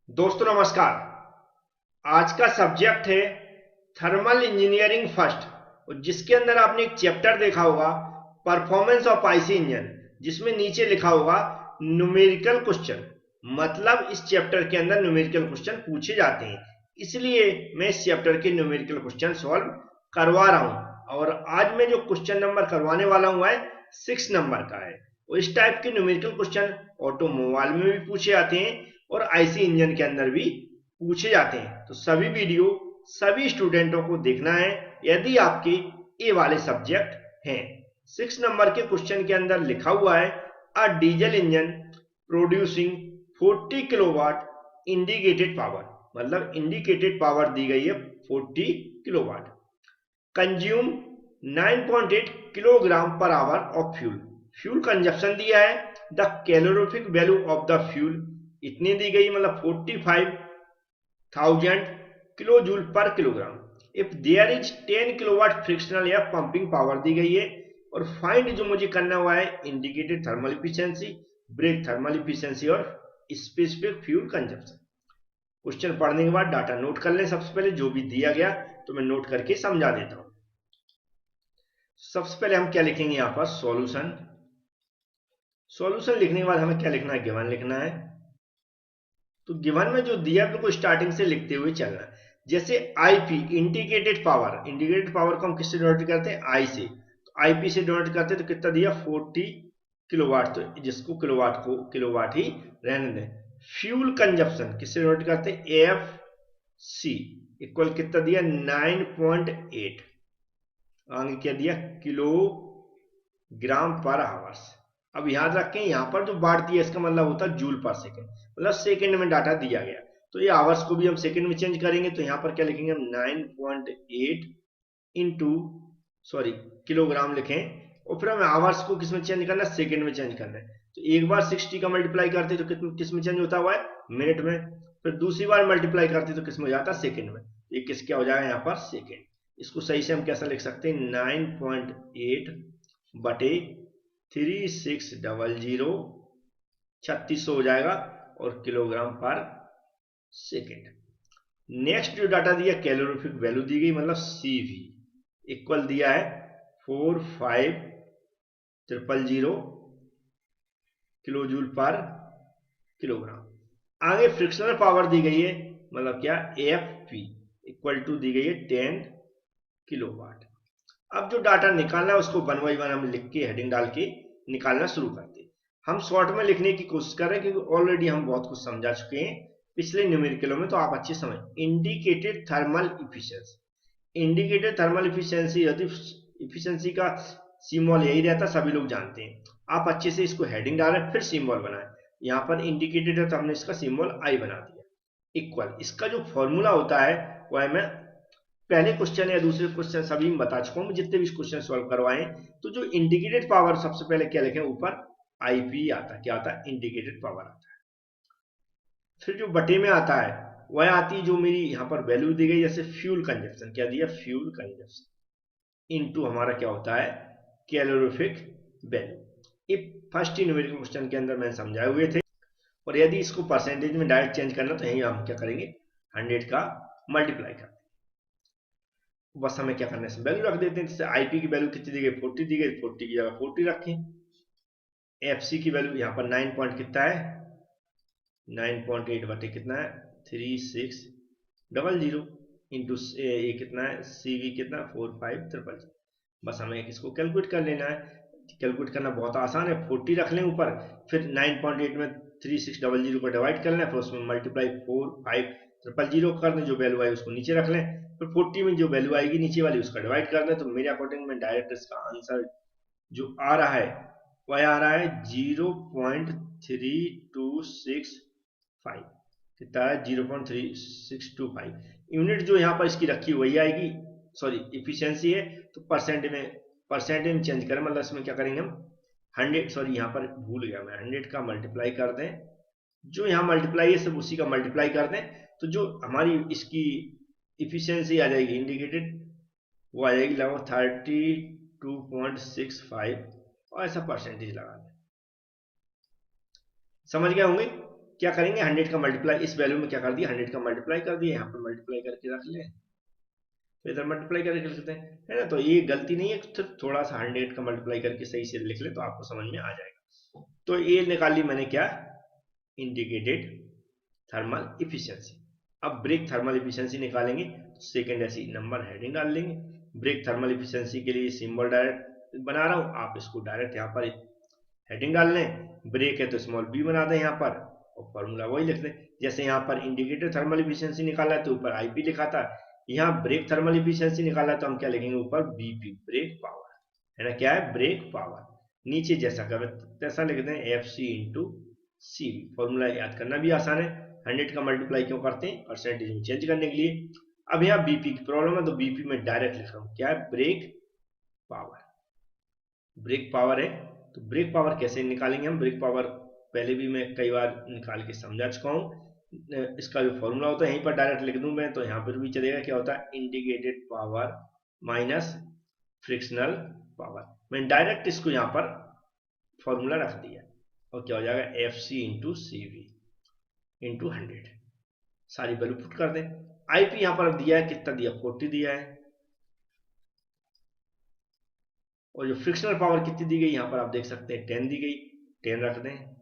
दोस्तों नमस्कार। आज का सब्जेक्ट है थर्मल इंजीनियरिंग फर्स्ट, और जिसके अंदर आपने एक चैप्टर देखा होगा परफॉर्मेंस ऑफ आईसी इंजन, जिसमें नीचे लिखा होगा न्यूमेरिकल क्वेश्चन। मतलब इस चैप्टर के अंदर न्यूमेरिकल क्वेश्चन पूछे जाते हैं, इसलिए मैं इस चैप्टर के न्यूमेरिकल क्वेश्चन सॉल्व करवा रहा हूं। और आज मैं जो क्वेश्चन नंबर करवाने वाला हूं है 6 नंबर का है। और इस टाइप के न्यूमेरिकल क्वेश्चन ऑटोमोबाइल में भी पूछे जाते हैं और आईसी इंजन के अंदर भी पूछे जाते हैं। तो सभी वीडियो सभी स्टूडेंटों को देखना है यदि आपके ए वाले सब्जेक्ट हैं। 6 नंबर के क्वेश्चन के अंदर लिखा हुआ है a diesel engine producing 40 kilowatt indicated power, मतलब इंडिकेटेड पावर दी गई है 40 kilowatt, consume 9.8 kilogram per hour of fuel. Fuel consumption दिया है, the calorific value of the fuel इतनी दी गई, मतलब 45,000 kilo joule per kilogram. If there is 10 kilowatt frictional या पंपिंग पावर दी गई है। और फाइंड जो मुझे करना हुआ है indicated thermal efficiency, brake thermal efficiency और स्पेसिफिक फ्यूल कंजप्शन। क्वेश्चन पढ़ने के बाद डाटा नोट कर लें। सबसे पहले जो भी दिया गया तो मैं नोट करके समझा देता हूं। सबसे पहले हम क्या लिखेंगे, यहां पर सॉल्यूशन। सॉल्यूशन लिखने के बाद हमें क्या लिखना है, गिवन लिखना है। तो गिवन में जो दिया बिल्कुल स्टार्टिंग से लिखते हुए चलना है। जैसे IP indicated power, indicated power को हम किससे डिनोट करते हैं, आई से। तो आईपी से डिनोट करते हैं तो कितना दिया 40 किलोवाट, तो जिसको किलोवाट ही रहने दें। फ्यूल कंजप्शन किससे डिनोट करते हैं, एफ सी इक्वल कितना दिया 9.8, आगे क्या दिया किलोग्राम पर आवर्स। अब याद रखें यहां पर जो बार दिया इसका मतलब होता है जूल पर सेकेंड, मतलब सेकेंड में डाटा दिया गया। तो ये आवर्स को भी हम सेकेंड में चेंज करेंगे, तो यहां पर क्या लिखेंगे हम 9.8 इंटू सॉरी किलोग्राम लिखें, और फिर हमें आवर्स को किस में चेंज करना है, सेकेंड में चेंज करना है। तो एक बार 60 का मल्टीप्लाई करते तो किस में चेंज होता हुआ है, मिनट में। फिर दूसरी बार मल्टीप्लाई करते तो किस में हो जाता है, सेकेंड में। ये किस क्या हो जाएगा यहाँ पर, सेकेंड। इसको सही से हम कैसा लिख सकते हैं, 9.8 बटे 3600 3600 हो जाएगा, और किलोग्राम पर सेकेंड। नेक्स्ट जो डाटा दिया कैलोरीफिक वैल्यू दी गई, मतलब सीवी इक्वल दिया है 45,000 किलो जूल पर किलोग्राम। आगे फ्रिक्शनल पावर दी गई है, मतलब क्या, एफ पी इक्वल टू दी गई है 10 किलोवाट। अब जो डाटा निकालना है उसको वन बाई वन हम लिख के हेडिंग डाल के निकालना शुरू करते हैं। हम शॉर्ट में लिखने की कोशिश कर रहे हैं क्योंकि ऑलरेडी हम बहुत कुछ समझा चुके हैं पिछले न्यूमेरिकलों में, तो आप अच्छे समझ। Indicated thermal efficiency, indicated thermal efficiency यदि इफिशिएंसी का सिंबल यही रहता, सभी लोग जानते हैं। आप अच्छे से इसको हेडिंग डालें फिर सिंबल बनाएं। यहाँ पर इंडिकेटेड है तो हमने इसका सिंबल आई बना दिया। इक्वल इसका जो फॉर्मूला होता है वह मैं पहले क्वेश्चन या दूसरे क्वेश्चन सभी में बता चुका हूं, जितने भी क्वेश्चन सॉल्व करवाए। तो जो इंडिकेटेड पावर सबसे पहले क्या लिखें, ऊपर आईपी आता है, क्या आता है, इंडिकेटेड पावर आता है। फिर जो बटे में आता है वह आती है जो मेरी यहाँ पर वैल्यू दी गई, जैसे फ्यूल कंजप्शन, क्या दिया, फ्यूल कंजप्शन इनटू हमारा क्या होता है, कैलोरीफिक वैल्यू। ये फर्स्ट ही न्यूमेरिकल क्वेश्चन के अंदर मैंने समझाए हुए थे। और यदि इसको परसेंटेज में डायरेक्ट चेंज करना तो यही हम क्या करेंगे, 100 का मल्टीप्लाई कर, बस हमें क्या करना है, वैल्यू रख देते हैं। जैसे आईपी की वैल्यू कितनी दी गई, 40 दी गई, 40 की जगह 40 रखें। एफसी की वैल्यू यहाँ पर 9 पॉइंट कितना है, 9.8 बटे कितना है 3600 इंटू ये कितना है, सीवी कितना 45,000। बस हमें इसको कैलकुलेट कर लेना है। कैलकुलेट करना बहुत आसान है, 40 रख लें ऊपर, फिर 9.8 में 3600 को डिवाइड कर लें, फिर उसमें मल्टीप्लाई 45,000 कर दें, जो वैल्यू आई उसको नीचे रख लें, फिर 40 में जो वैल्यू आएगी नीचे वाली उसका डिवाइड कर दें। तो मेरे अकॉर्डिंग में डायरेक्ट इसका आंसर जो आ रहा है वह आ रहा है 0.3265, कितना है 0.3625। यूनिट जो यहाँ पर इसकी रखी वही आएगी, सॉरी इफिशियंसी है, तो परसेंट में चेंज करें, मतलब इसमें क्या करेंगे हम 100, सॉरी यहाँ पर भूल गया मैं, 100 का मल्टीप्लाई कर दें, जो यहाँ मल्टीप्लाई है सब उसी का मल्टीप्लाई कर दें, तो जो हमारी इसकी इफिशियंसी आ जाएगी इंडिकेटेड, वो आ जाएगी लगभग 32.65, और ऐसा परसेंटेज लगा दें। समझ गए होंगे क्या करेंगे 100 का मल्टीप्लाई, इस वैल्यू में क्या कर दिया 100 का मल्टीप्लाई कर दिया, यहाँ पर मल्टीप्लाई करके रख लें, तो इधर मल्टीप्लाई करके लिख सकते हैं, है ना। तो ये गलती नहीं है, सिर्फ थोड़ा सा 100 का मल्टीप्लाई करके सही से लिख ले तो आपको समझ में आ जाएगा। तो ये निकाल ली मैंने क्या, इंडिकेटेड थर्मल इफिशियंसी। अब ब्रेक थर्मल इफिशियंसी निकालेंगे, सेकेंड ऐसी नंबर हेडिंग डाल लेंगे। ब्रेक थर्मल इफिशियंसी के लिए सिंबल डायरेक्ट बना रहा हूं, आप इसको डायरेक्ट यहाँ पर हेडिंग डाल लें, ब्रेक है तो स्मॉल बी बना दें यहाँ पर, और फॉर्मूला वही लिख दें। जैसे यहाँ पर इंडिकेटर थर्मल इफिशियंसी निकाला है तो ऊपर आईपी लिखा था, यहाँ ब्रेक थर्मल इफिशियंसी निकाला तो हम क्या लिखेंगे ऊपर बीपी, ब्रेक पावर, है ना, क्या है ब्रेक पावर। नीचे जैसा कर तैसा लिख दें F C into C V. Formula याद करना भी आसान है, 100 का मल्टीप्लाई क्यों करते हैं, परसेंटेज में चेंज करने के लिए। अब यहाँ बीपी की प्रॉब्लम है तो बीपी में डायरेक्ट लिख रहा हूँ, क्या है ब्रेक पावर, ब्रेक पावर है। तो ब्रेक पावर कैसे निकालेंगे हम, ब्रेक पावर पहले भी मैं कई बार निकाल के समझा चुका हूँ। इसका जो फॉर्मूला होता है यहीं पर डायरेक्ट लिख दूं मैं, तो यहाँ पर भी चलेगा, क्या होता है indicated power minus frictional power. मैंने डायरेक्ट इसको यहाँ पर फॉर्मूला रख दिया, और क्या हो जाएगा F C into C V into 100, सारी वैल्यू पुट कर दें। आईपी यहाँ पर दिया है, कितना दिया 40 दिया है, और जो फ्रिक्शनल पावर कितनी दी गई यहाँ पर आप देख सकते हैं 10 दी गई, 10 रख दें।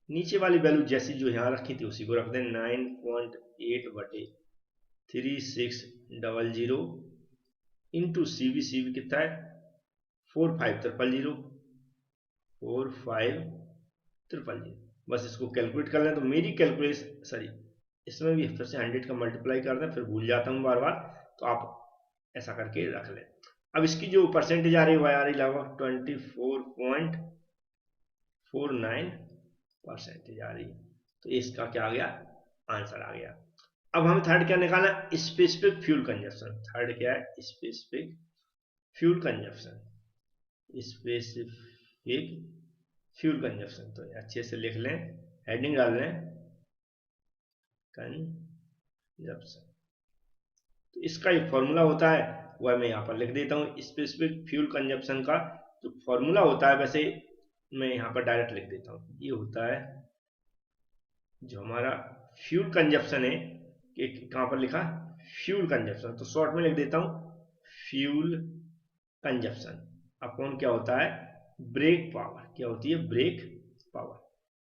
नीचे वाली वैल्यू जैसी जो यहाँ रखी थी उसी को रख दें, 9.8 बटे 3600 इंटू सीवी, सीवी कितना है 45,300, बस इसको कैलकुलेट कर लें। तो मेरी कैलकुलेशन सॉरी, इसमें भी फिर से 100 का मल्टीप्लाई कर दें, फिर भूल जाता हूँ बार बार, तो आप ऐसा करके रख लें। अब इसकी जो परसेंटेज आ रही है वह आ रही लगभग 24.49% आ रही है। तो इसका क्या आ गया, आंसर आ गया। अब हमें थर्ड क्या निकालना है, स्पेसिफिक फ्यूल कंजप्शन। थर्ड क्या है, specific fuel consumption, specific fuel consumption. तो अच्छे से लिख लें, हेडिंग डाल लें कंजप्शन। तो इसका एक फॉर्मूला होता है वह मैं यहाँ पर लिख देता हूँ। स्पेसिफिक फ्यूल कंजप्शन का जो फॉर्मूला होता है वैसे मैं यहाँ पर डायरेक्ट लिख देता हूँ, ये होता है जो हमारा फ्यूल कंजप्शन है, कहाँ पर लिखा फ्यूल कंजप्शन, तो शॉर्ट में लिख देता हूँ फ्यूल कंजप्शन अपॉन क्या होता है ब्रेक पावर, क्या होती है brake power,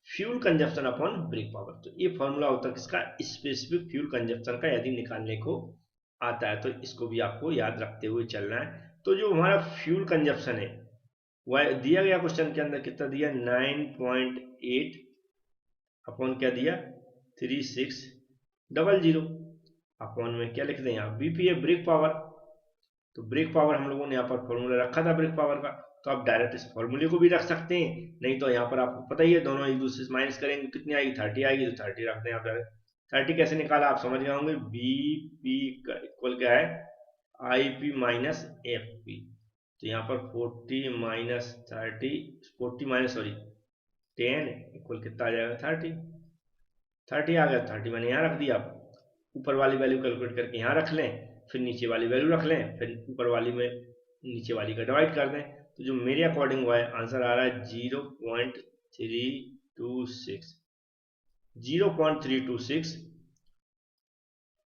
fuel consumption upon brake power. तो ये फॉर्मूला होता है किसका, स्पेसिफिक फ्यूल कंजप्शन का, यदि निकालने को आता है तो इसको भी आपको याद रखते हुए चलना है। तो जो हमारा फ्यूल कंजप्शन है वह दिया गया क्वेश्चन के अंदर कितना दिया 9.8 अपॉन क्या दिया 3600 अपॉन में क्या लिख दें यहाँ बीपी है ब्रेक पावर। तो ब्रेक पावर हम लोगों ने यहाँ पर फॉर्मूला रखा था ब्रेक पावर का, तो आप डायरेक्ट इस फॉर्मूले को भी रख सकते हैं, नहीं तो यहाँ पर आपको पता ही है दोनों एक दूसरे से माइनस करेंगे कितनी आएगी 30 आएगी, तो 30 रख दें आप डायरेक्ट। 30 कैसे निकाला आप समझ गए होंगे, बीपी का इक्वल क्या है आईपी माइनस एफ पी। तो यहाँ पर 40 माइनस 30 40 माइनस सॉरी 10 इक्वल कितना आ जाएगा 30 आ गया, 30 मैंने यहाँ रख दिया। ऊपर वाली वैल्यू कैलकुलेट करके यहाँ रख लें, फिर नीचे वाली वैल्यू रख लें, फिर ऊपर वाली में नीचे वाली का डिवाइड कर दें। तो जो मेरे अकॉर्डिंग हुआ है आंसर आ रहा है 0.326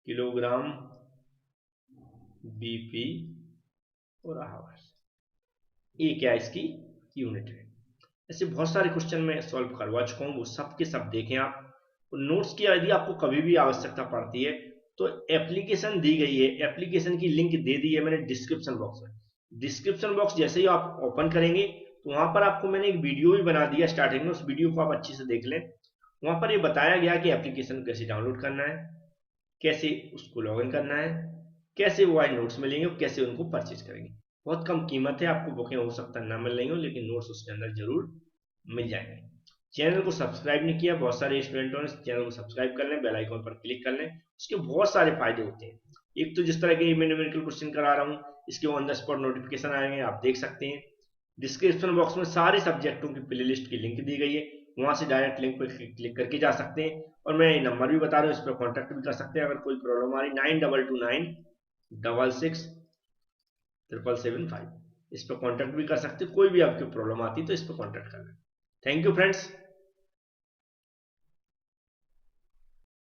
किलोग्राम बीपी और आवर्स, ये क्या इसकी यूनिट है। ऐसे बहुत सारे क्वेश्चन मैं सॉल्व करवा चुका हूँ, वो सब के सब देखें आप। नोट्स की यदि आपको कभी भी आवश्यकता पड़ती है तो एप्लीकेशन दी गई है, एप्लीकेशन की लिंक दे दी है मैंने डिस्क्रिप्शन बॉक्स में। डिस्क्रिप्शन बॉक्स जैसे ही आप ओपन करेंगे तो वहां पर आपको मैंने एक वीडियो भी बना दिया स्टार्टिंग में, उस वीडियो को आप अच्छे से देख लें। वहां पर ये बताया गया कि एप्लीकेशन कैसे डाउनलोड करना है, कैसे उसको लॉग इन करना है, कैसे वो नोट्स मिलेंगे और कैसे उनको परचेज करेंगे। बहुत कम कीमत है, आपको बुकें हो सकता है ना मिल रही हो, लेकिन नोट्स उसके अंदर जरूर मिल जाएंगे। चैनल को सब्सक्राइब नहीं किया, बहुत सारे स्टूडेंटों ने चैनल को सब्सक्राइब कर लें, बेल आइकन पर क्लिक कर लें, उसके बहुत सारे फायदे होते हैं। एक तो जिस तरह के मैं न्यूमेरिकल क्वेश्चन करा रहा हूँ इसके ऑन द स्पॉट नोटिफिकेशन आएंगे, आप देख सकते हैं। डिस्क्रिप्शन बॉक्स में सारे सब्जेक्टों की प्लेलिस्ट की लिंक दी गई है, वहां से डायरेक्ट लिंक पर क्लिक करके जा सकते हैं। और मैं नंबर भी बता रहा हूँ, इस पर कॉन्टैक्ट भी कर सकते हैं अगर कोई प्रॉब्लम आ रही, 9229667775, इस पर कॉन्टैक्ट भी कर सकते हैं। कोई भी आपकी प्रॉब्लम आती है तो इस पर कॉन्टैक्ट कर लें। Thank you friends.